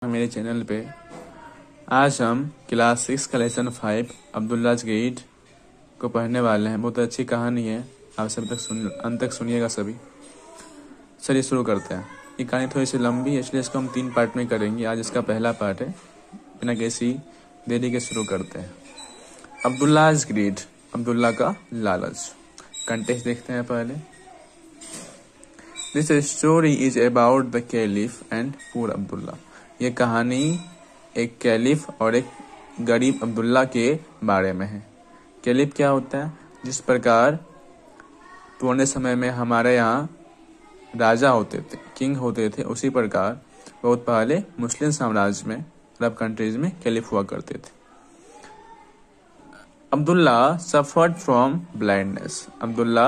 मेरे चैनल पे आज हम क्लास 6 का लेसन 5 अब्दुल्लाज गेट को पढ़ने वाले हैं। बहुत अच्छी कहानी है, आप सभी अंत तक सुनिएगा सभी। चलिए शुरू करते हैं। ये कहानी थोड़ी सी लंबी है, इसलिए इसको हम 3 पार्ट में करेंगे। आज इसका पहला पार्ट है। बिना किसी देरी के शुरू करते हैं। अब्दुल्लाज ग्रीड, अब्दुल्ला का लालच। कंटेक्स्ट देखते हैं पहले। This story is about the caliph and poor Abdullah. ये कहानी एक कैलिफ और एक गरीब अब्दुल्ला के बारे में है। कैलिफ क्या होता है? जिस प्रकार पुराने समय में हमारे यहाँ राजा होते थे, किंग होते थे, उसी प्रकार बहुत पहले मुस्लिम साम्राज्य में, अरब कंट्रीज में कैलिफ हुआ करते थे। Abdullah suffered from blindness. Abdullah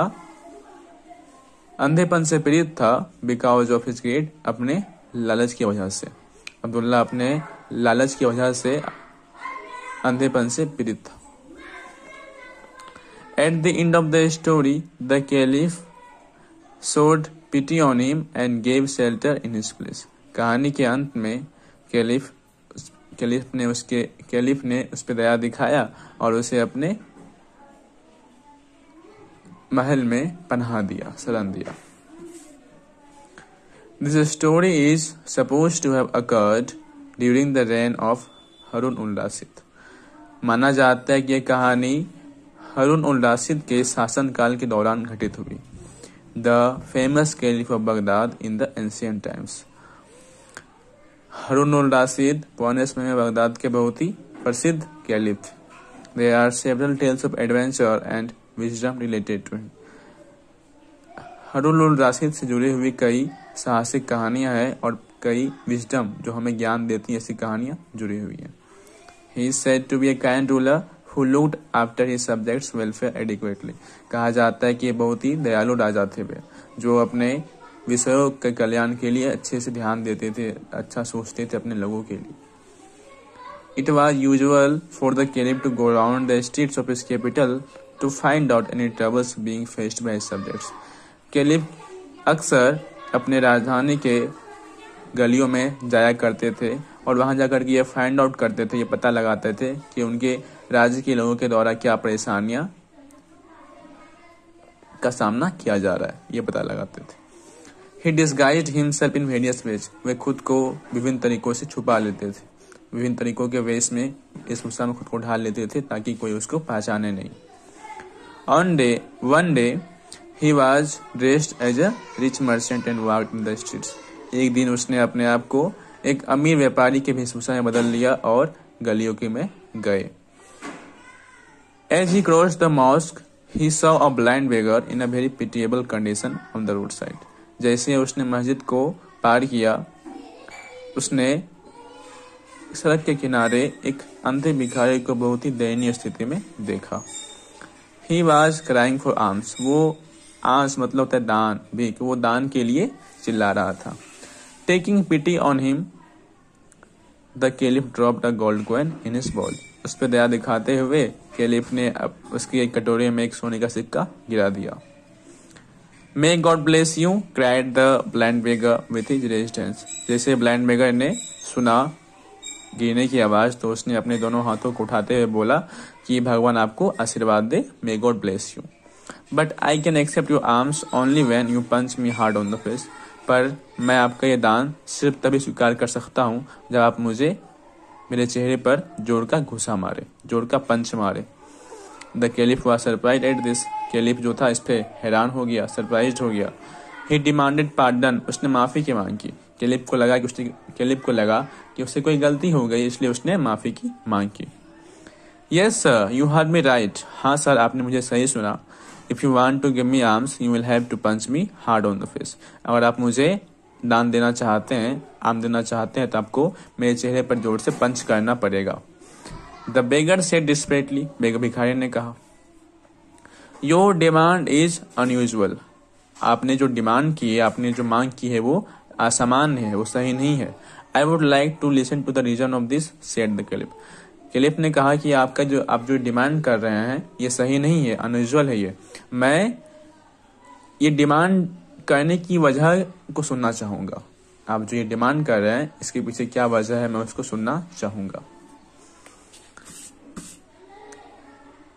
अंधेपन से पीड़ित था बिकॉज ऑफ हिज ग्रीड, अपने लालच की वजह से। अब्दुल्ला अपने लालच की वजह से अंधेपन से पीड़ित था। At the end of the story the caliph showed pity on him and gave shelter in his place. कहानी के अंत में कैलिफ ने उस पर दया दिखाया और उसे अपने महल में पनाह दिया, शरण दिया। This story is supposed to have occurred during the reign of हारून उल राशिद। माना जाता है कि यह कहानी हारून उल राशिद के शासनकाल के दौरान घटित हुई। The famous Caliph of Baghdad in the ancient times। हारून उल राशिद पुराने समय में बगदाद के बहुत ही प्रसिद्ध कैलिफ थे। There are several tales of adventure and wisdom related to him। हारून उल राशिद से जुड़ी हुई कई साहसिक कहानियां हैं और कई विजडम जो हमें ज्ञान देती हैं, ऐसी कहानियां जुड़ी हुई हैं। He is said to be a kind ruler who looked after his subjects' welfare adequately। कहा जाता है कि ये बहुत ही दयालु राजा थे वे, जो अपने विषयों के कल्याण के लिए अच्छे से ध्यान देते थे, अच्छा सोचते थे अपने लोगों के लिए। It was usual for the caliph to go around the streets of his capital to find out any troubles being faced by his subjects। Caliph अक्सर अपने राजधानी के गलियों में जाया करते थे और वहां जाकर के ये फाइंड आउट करते थे, ये पता लगाते थे कि उनके राज्य के लोगों के द्वारा क्या परेशानियां का सामना किया जा रहा है, ये पता लगाते थे। He disguised himself in various ways। वे खुद को विभिन्न तरीकों से छुपा लेते थे, विभिन्न तरीकों के वेश में इस भूषा में खुद को ढाल लेते थे ताकि कोई उसको पहचाने नहीं। One day he was dressed as a rich merchant and walked in the streets। एक दिन उसने अपने आप को एक अमीर व्यापारी के वेशभूषा में बदल लिया और गलियों के में गए। As he crossed the mosque, he saw a blind beggar in a very pitiable condition on the roadside। जैसे उसने मस्जिद को पार किया, उसने सड़क के किनारे एक अंधे भिखारी को बहुत ही दयनीय स्थिति में देखा। He was crying for alms। वो आंस मतलब होता है दान, भीख, वो दान के लिए चिल्ला रहा था। Taking pity on him the caliph dropped a gold coin in his bowl. उस पर दया दिखाते हुए कैलिफ ने उसकी एक कटोरे में एक सोने का सिक्का गिरा दिया। मे God bless you cried the blind beggar with his resistance. जैसे ब्लाइंड बेगर ने सुना गिरने की आवाज तो उसने अपने दोनों हाथों को उठाते हुए बोला कि भगवान आपको आशीर्वाद दे, may God bless you. But I can accept your arms only when you punch me hard on the face. पर मैं आपका ये दान सिर्फ तभी स्वीकार कर सकता हूँ जब आप मुझे मेरे चेहरे पर जोर का घुसा मारे, जोर का पंच मारे। The caliph was surprised at this. Caliph जो था इस पे हैरान हो गया, सरप्राइज्ड हो गया। ही डिमांडेड पार्डन। उसने माफी की मांग की। कैलिफ को लगा कि उससे कोई गलती हो गई, इसलिए उसने माफी की मांग की। Yes sir, you heard me right. हाँ सर, आपने मुझे सही सुना। If you want to give me arms, you will have to punch me hard on the face। अगर आप मुझे दान देना चाहते हैं, आर्म देना चाहते हैं, तो आपको मेरे चेहरे पर जोर से पंच करना पड़ेगा। The beggar said desperately। भिखारी ने कहा, Your demand is unusual। आपने जो डिमांड की है, आपने जो मांग की है वो असामान्य है, वो सही नहीं है। I would like to listen to the reason of this, said the caliph। Caliph ने कहा कि आप जो डिमांड कर रहे हैं ये सही नहीं है, अनयूजुअल है ये। मैं ये डिमांड करने की वजह को सुनना चाहूंगा। आप जो ये डिमांड कर रहे हैं इसके पीछे क्या वजह है, मैं उसको सुनना चाहूंगा।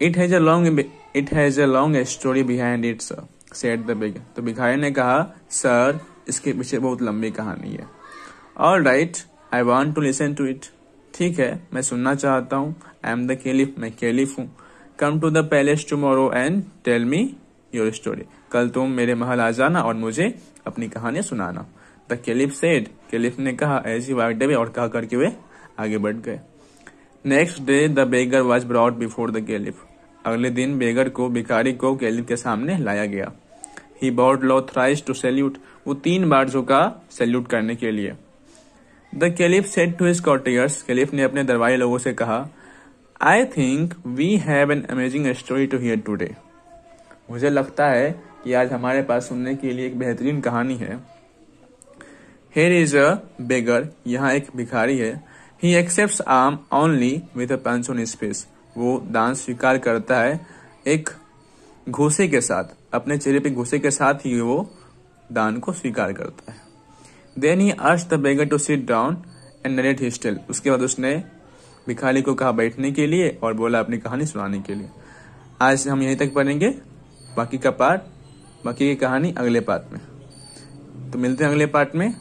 It has a long story behind it sir, said the beggar. तो भिखारी ने कहा, सर इसके पीछे बहुत लंबी कहानी है। All right, I want to listen to it. ठीक है, मैं सुनना चाहता हूँ। आई एम द कैलिफ, मैं कैलिफ हूँ। Come to the palace tomorrow and tell me your story. कल तुम मेरे महल आ जाना और मुझे अपनी कहानी सुनाना। द कैलिफ सेड, कैलिफ ने कहा, एज ही वॉकड अवे, और कहा करके वे आगे बढ़ गए। Next day the beggar was brought before the caliph. अगले दिन बेगर को, भिखारी को कैलिफ के सामने लाया गया। He bowed low thrice to salute. वो 3 बार झुका सैल्यूट करने के लिए। The caliph said to his courtiers. Caliph ने अपने दरबारी लोगों से कहा, I think we have an amazing story to hear today. मुझे लगता है कि आज हमारे पास सुनने के लिए एक बेहतरीन कहानी है। Here is a beggar, यहाँ एक भिखारी है। He accepts alms only with a punch on his face. वो दान स्वीकार करता है एक घूंसे के साथ, अपने चेहरे पे घूंसे के साथ ही वो दान को स्वीकार करता है। Then he asked the beggar to sit down and narrate his tale. उसके बाद उसने भिखारी को कहा बैठने के लिए और बोला अपनी कहानी सुनाने के लिए। आज हम यहीं तक पढ़ेंगे, बाकी की कहानी अगले पार्ट में। तो मिलते हैं अगले पार्ट में।